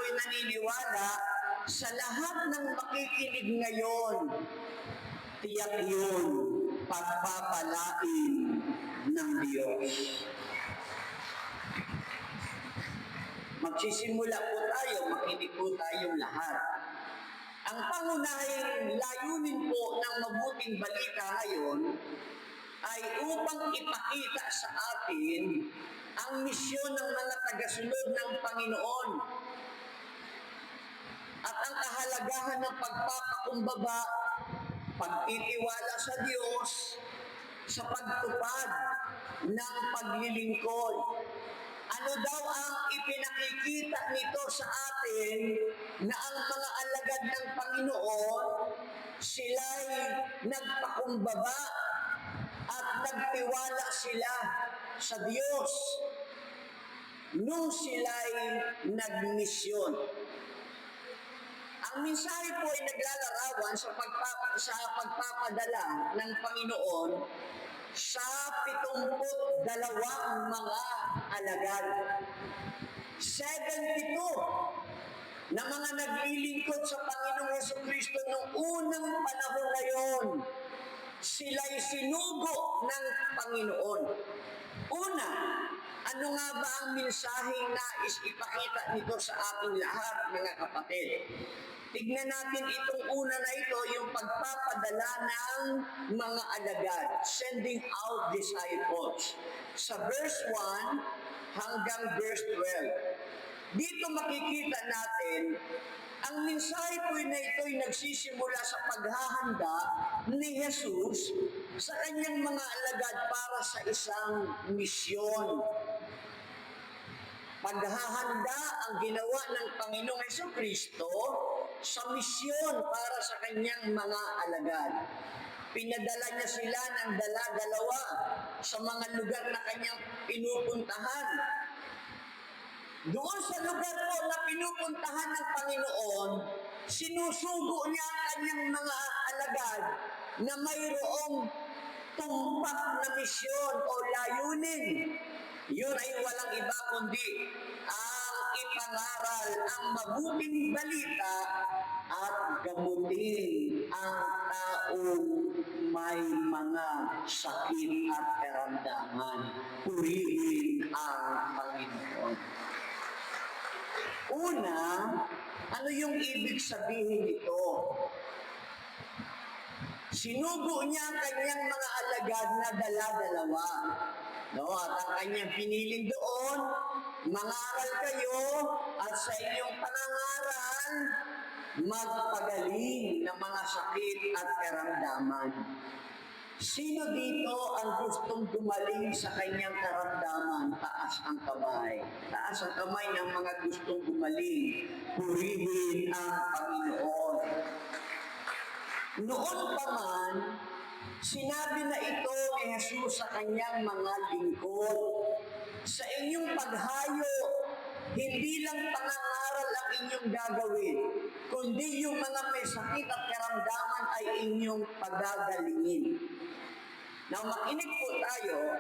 ako'y naniniwala sa lahat ng makikinig ngayon, tiyak yun, pagpapalain ng Diyos. Magsisimula po tayo, makinig po tayong lahat. Ang pangunahing layunin po ng mabuting balita ngayon ay upang ipakita sa atin ang misyon ng mga tagasunod ng Panginoon at ang kahalagahan ng pagpapakumbaba, pagtitiwala sa Diyos, sa pagtupad ng paglilingkod. Ano daw ang ipinakikita nito sa atin na ang mga alagad ng Panginoon, sila'y nagpakumbaba at nagtiwala sila sa Diyos nung sila'y nagmisyon. Ang mensahe po ay naglalarawan sa pagpapadala ng Panginoon sa 72 mga alagad. 72 na mga naglilingkod sa Panginoong Jesucristo noong unang panahon ngayon. Sila'y sinugo ng Panginoon. Una, ano nga ba ang mensaheng nais ipakita nito sa ating lahat, mga kapatid? Tignan natin itong una na ito, yung pagpapadala ng mga alagad, sending out disciples. Sa verse 1 hanggang verse 12. Dito makikita natin, ang mensahe po na ito ay nagsisimula sa paghahanda ni Jesus sa kanyang mga alagad para sa isang misyon. Paghahanda ang ginawa ng Panginoong Jesucristo sa misyon para sa kanyang mga alagad. Pinadala niya sila ng dala-dalawa sa mga lugar na kanyang pinupuntahan. Doon sa lugar po na pinupuntahan ng Panginoon, sinusugo niya ang kanyang mga alagad na mayroong tumpak na misyon o layunin. Yun ay walang iba kundi ang ipangaral ang mabuting balita at gamutin ang taong may mga sakit at karamdaman. Purihin ang Panginoon. Una, ano yung ibig sabihin nito? Sinugo niya ang kanyang mga alagad na dala-dalawa. No, at ang kanyang piniling doon, mangaral kayo at sa inyong pangangaral, magpagaling ng mga sakit at karamdaman. Sino dito ang gustong gumaling sa kanyang karamdaman? Taas ang kamay. Taas ang kamay ng mga gustong gumaling. Purihin ang Panginoon. Noon pa man, sinabi na ito ni Jesus sa kanyang mga lingkod. Sa inyong paghayo, hindi lang pangangaral ang inyong gagawin, kundi yung mga may sakit at karamdaman ay inyong pagagalingin. Now, makinig po tayo,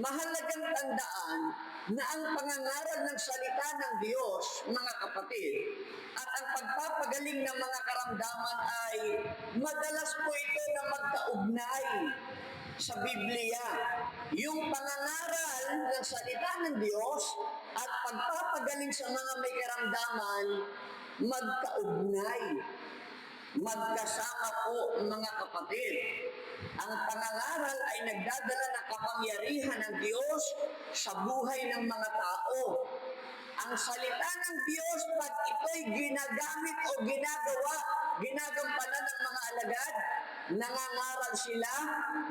mahalagang tandaan na ang pangangaral ng salita ng Diyos, mga kapatid, at ang pagpapagaling ng mga karamdaman ay madalas po ito na magkaugnay sa Biblia. Yung pangangaral ng salita ng Diyos at pagpapagaling sa mga may karamdaman, magkaugnay. Magkasama po, mga kapatid. Ang pangangaral ay nagdadala ng kapangyarihan ng Diyos sa buhay ng mga tao. Ang salita ng Diyos, pag ito'y ginagamit o ginagampanan ng mga alagad, nangangaral sila,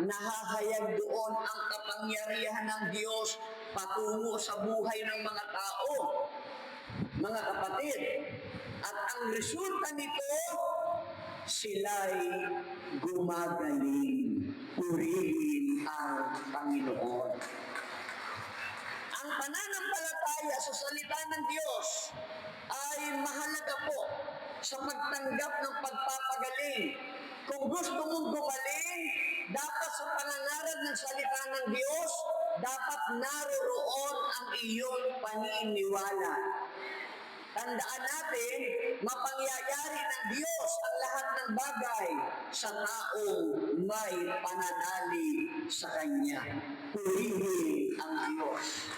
nahahayag doon ang kapangyarihan ng Diyos patungo sa buhay ng mga tao. Mga kapatid, at ang resulta nito, sila'y gumagaling. Purihin ang Panginoon. Ang pananampalataya sa salita ng Diyos ay mahalaga po sa pagtanggap ng pagpapagaling. Kung gusto mong gumaling, dapat sa pangangaral ng salita ng Diyos, dapat naroroon ang iyong paniniwala. Tandaan natin, mapangyayari ng Diyos ang lahat ng bagay sa taong may pananalig sa Kanya. Purihin ang Diyos.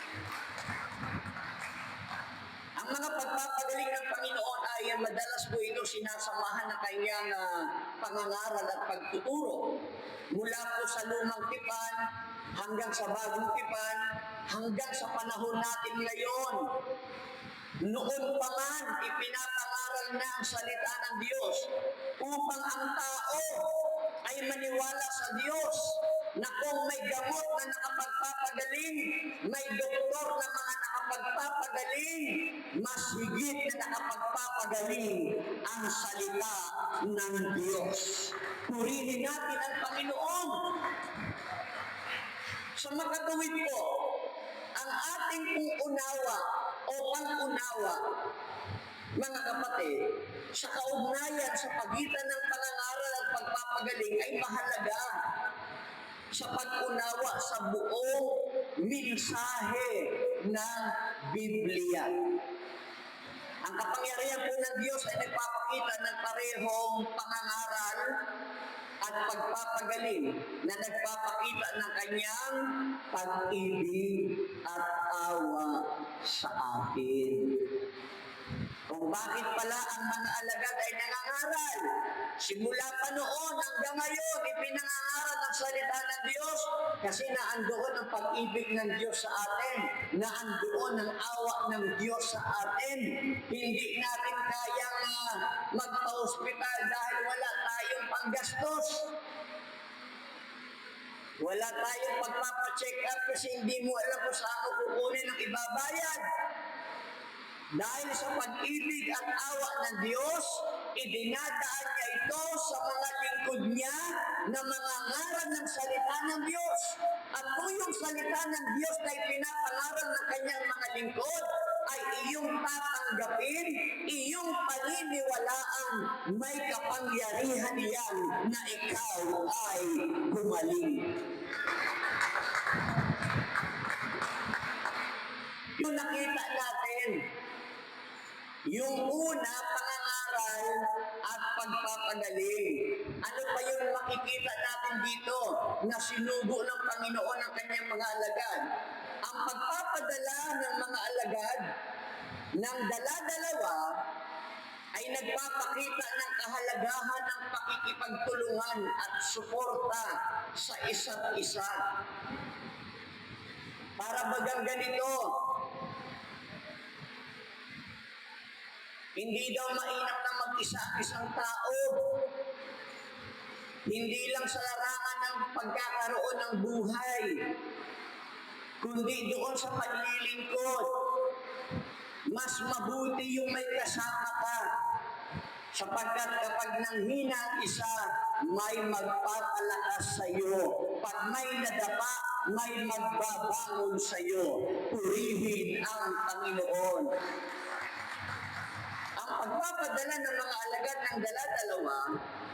Ang mga pagpapagaling ng Panginoon ay madalas po ito sinasamahan ng Kanyang pangangaral at pagtuturo. Mula po sa lumang tipan hanggang sa bagong tipan, hanggang sa panahon natin ngayon. Noon pa man, ipinapangaral na ang salita ng Diyos upang ang tao ay maniwala sa Diyos na kung may gamot na nakapagpapagaling, may doktor na mga nakapagpapagaling, mas higit na nakapagpapagaling ang salita ng Diyos. Purihin natin ang Panginoon. Sa makatuwid po, ang ating pong unawa o pang-unawa, mga kapatid, sa kaugnayan sa pagitan ng pangangaral at pagpapagaling ay mahalaga sa pag-unawa sa buong mensahe ng Biblia. Ang kapangyarihan po ng Diyos ay nagpapakita ng parehong pangangaral at pagpapagaling na nagpapakita ng Kanyang pag-ibig at awa sa atin. Kung bakit pala ang mga alagad ay nangangaral, simula pa noon hanggang ngayon, ipinangangaral ang salita ng Diyos kasi naandoon ang pag-ibig ng Diyos sa atin, naandoon ang awa ng Diyos sa atin. Hindi natin kayang magpa-hospital dahil wala tayong panggastos. Wala tayong pagpapacheck up kasi hindi mo alam kung saan mo kukunin ang ibabayad. Dahil sa pag-ibig at awa ng Diyos, idinadaan niya ito sa mga lingkod niya na mga ngaral ng salita ng Diyos. At kung yung salita ng Diyos na ipinapangaral ng kanyang mga lingkod, ay iyong tatanggapin, iyong paniniwalaan, may kapangyarihan yan na ikaw ay gumaling. Yung nakita natin, yung una, pangangaral at pagpapagaling. Ano pa yung makikita natin dito na sinugo ng Panginoon ang kanyang mga alagad? Ang pagpapadala ng mga alagad ng dala-dalawa ay nagpapakita ng kahalagahan ng pakikipagtulungan at suporta sa isa't isa. Para bagang ganito, hindi daw mainam na mag-isa isang tao. Hindi lang sa larangan ng pagkakaroon ng buhay, kundi doon sa paglilingkod. Mas mabuti yung may kasama ka. Sapagkat kapag nanghina ang isa, may magpapalakas sa iyo. Pag may nadapa, may magbabangon sa iyo. Purihin ang Panginoon. Ang pagpapadala ng mga alagad ng dala-dalawa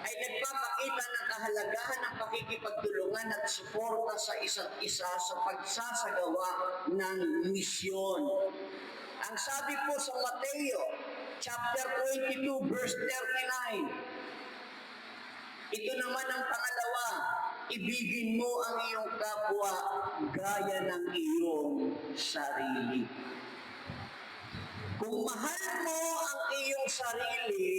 ay nagpapakita ng kahalagahan ng pakikipagtulungan at suporta sa isa't isa sa pagsasagawa ng misyon. Ang sabi po sa Mateo, chapter 22, verse 39, ito naman ang pangalawa, ibigin mo ang iyong kapwa gaya ng iyong sarili. Kung mahal mo ang iyong sarili,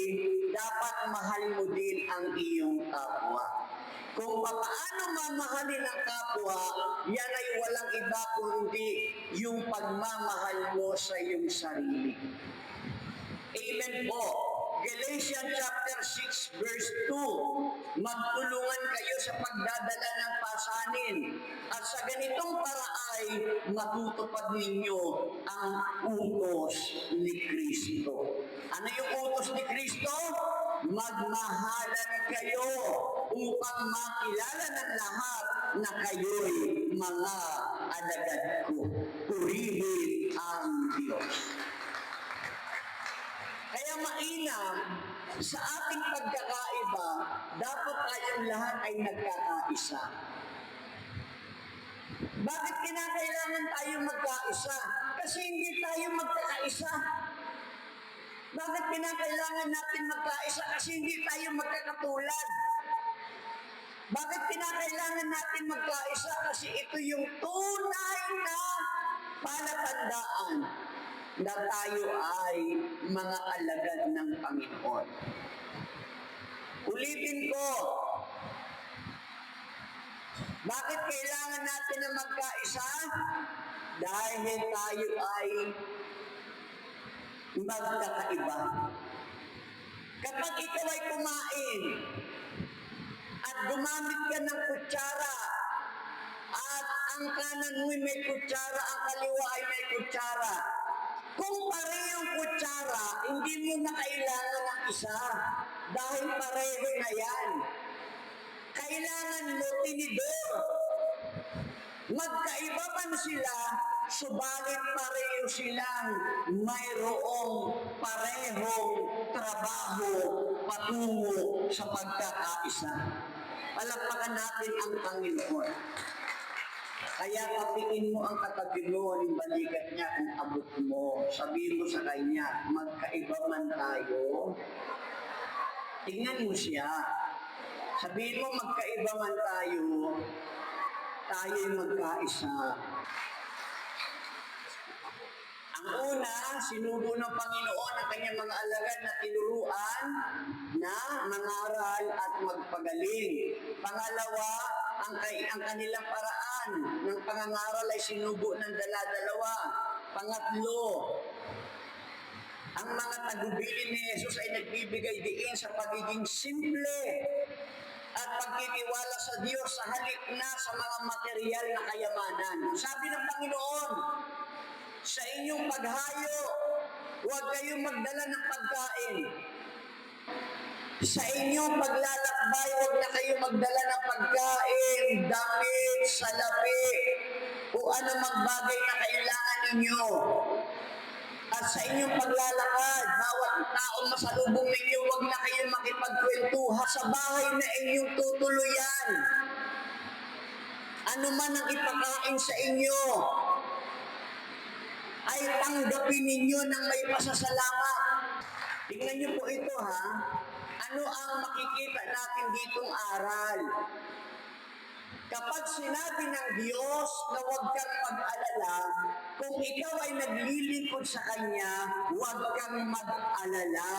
dapat mahal mo din ang iyong kapwa. Kung paano mamahalin ang kapwa, yan ay walang iba kundi yung pagmamahal mo sa iyong sarili. Amen po. Galatians chapter 6 verse 2, magtulungan kayo sa pagdadala ng pasanin at sa ganitong paraay matutupad ninyo ang utos ni Kristo. Ano yung utos ni Kristo? Magmahalan kayo upang makilala ng lahat na kayo'y mga alagad ko. Purihin ang Diyos. Kaya mainam, sa ating pagkakaiba, dapat tayong lahat ay nagkakaisa. Bakit kinakailangan tayong magkaisa? Kasi hindi tayo magkakaisa. Bakit kinakailangan natin magkaisa? Kasi hindi tayo magkakatulad. Bakit kinakailangan natin magkaisa? Kasi ito yung tunay na palatandaan na tayo ay mga alagad ng Panginoon. Ulitin ko, bakit kailangan natin na magkaisa? Dahil tayo ay magkakaiba. Kapag ikaw ay kumain at gumamit ka ng kutsara at ang kanan mo'y may kutsara, ang kaliwa ay may kutsara, kung parehong kutsara, hindi mo na kailangan ng isa dahil pareho na yan. Kailangan mo tinidor. Magkaiba man sila, subalit pareho silang mayroong parehong trabaho patungo sa pagkakaisa. Palakpakan natin ang Panginoon. Kaya kapiin mo ang katabi mo, balikat niya kung abot mo. Sabihin mo sa kanya, magkaiba man tayo. Tingnan mo siya. Sabihin mo, magkaiba man tayo, tayo'y magkaisa. Ang una, sinugo ng Panginoon ang kanyang mga alagad na tinuruan na mangaral at magpagaling. Pangalawa, ang kanilang paraan ng pangangaral ay sinugo ng dala-dalawa. Pangatlo, ang mga tagubilin ni Jesus ay nagbibigay diin sa pagiging simple at pagtitiwala sa Diyos sa halip na sa mga material na kayamanan. Sabi ng Panginoon, sa inyong paghayo, huwag kayong magdala ng pagkain. Sa inyong paglalakbay, huwag na kayong magdala ng pagkain, damit, salapi, o anumang bagay na kailangan ninyo. At sa inyong paglalakad, bawat taong masalubong ninyo, huwag na kayong makipagkwentuhan sa bahay na inyong tutuluyan. Ano man ang ipakain sa inyo, ay tanggapin ninyo ng may pasasalamat. Tingnan niyo po ito ha. Ano ang makikita natin ditong aral? Kapag sinabi ng Diyos na huwag kang mag-alala, kung ikaw ay naglilingkod sa Kanya, huwag kang mag-alala.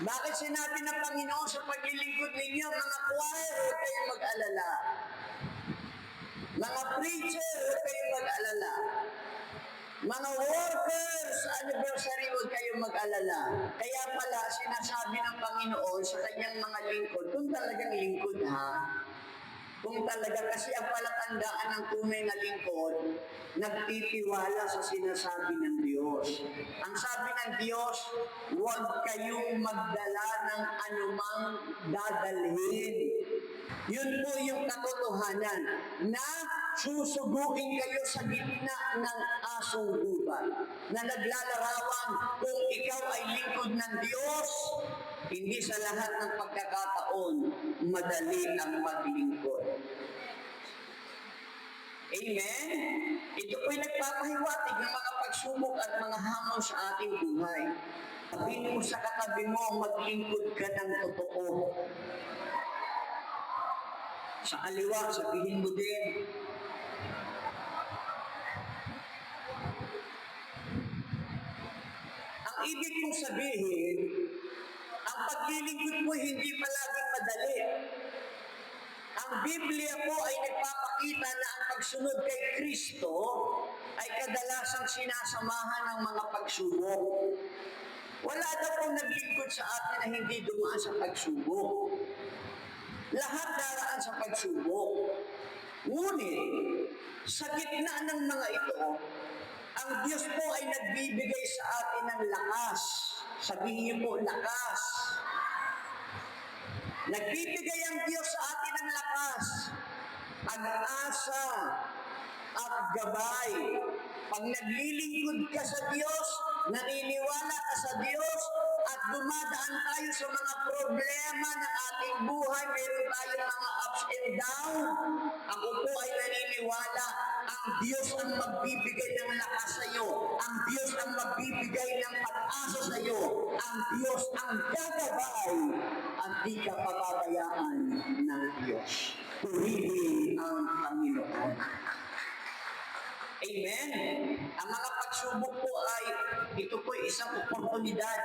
Bakit sinabi ng Panginoon sa paglilingkod ninyo, mga choir, huwag kayong mag-alala. Mga preacher, huwag kayong mag-alala. Mga workers, anniversary, huwag kayong mag-alala. Kaya pala, sinasabi ng Panginoon sa kanyang mga lingkod, kung talagang lingkod ha, kung talaga, kasi ang palatandaan ng tunay na lingkod, nagtitiwala sa sinasabi ng Diyos. Ang sabi ng Diyos, huwag kayong magdala ng anumang dadalhin. Yun po yung katotohanan na susuguin kayo sa gitna ng asong gubat na naglalarawan kung ikaw ay lingkod ng Diyos. Hindi sa lahat ng pagkakataon madali ang maglingkod. Amen? Ito po'y nagpapahiwatig ng mga pagsubok at mga hamon sa ating buhay. Sabihin mo sa katabi mo, maglingkod ka ng totoo. Sa kaliwa, sabihin mo din. Ang ibig kong sabihin, ang paglilingkod mo hindi palaging madali. Ang Biblia po ay nagpapakita na ang pagsunod kay Kristo ay kadalasang sinasamahan ng mga pagsubok. Wala daw pong naglingkod sa atin na hindi dumaan sa pagsubok. Lahat daraan sa pagsubok. Ngunit, sa gitna ng mga ito, ang Diyos po ay nagbibigay sa atin ng lakas. Sabihin niyo po, lakas. Nagbibigay ang Diyos sa atin ng lakas, pag-asa, at gabay. Pag naglilingkod ka sa Diyos, naniniwala ka sa Diyos, at dumadaan tayo sa mga problema ng ating buhay, meron tayong mga ups and down. Ako po ay naniniwala, ang Diyos ang magbibigay ng lakas sa iyo. Ang Diyos ang magbibigay magbigay ng pag-asa sa iyo. Ang Diyos ang gagabay at di ka pababayaan ng Diyos. Purihin ang Panginoon. Amen? Ang mga pagsubok po ay, ito po ay isang oportunidad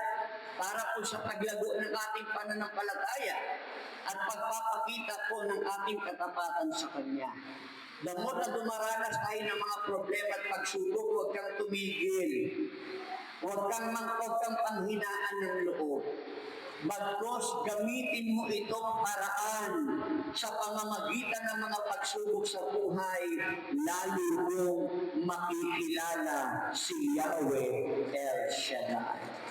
para po sa paglago ng ating pananampalataya at pagpapakita po ng ating katapatan sa Kanya. Damot na dumaranas tayo ng mga problema at pagsubok, huwag kang tumigil. Huwag kang panghinaan ng loob. Bagkos, gamitin mo itong paraan sa pamamagitan ng mga pagsubok sa buhay, lalo mong makikilala si Yahweh El Shaddai.